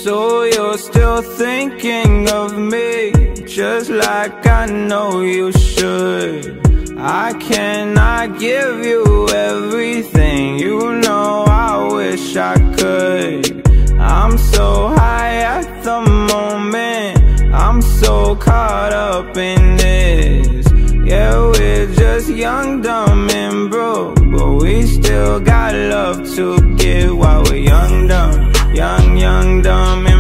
So you're still thinking of me, just like I know you should. I cannot give you everything, you know I wish I could. I'm so high at the moment, I'm so caught up in this. Yeah, we're just young, dumb, and broke, but we still got love to give while we're young, dumb, young, dumb, and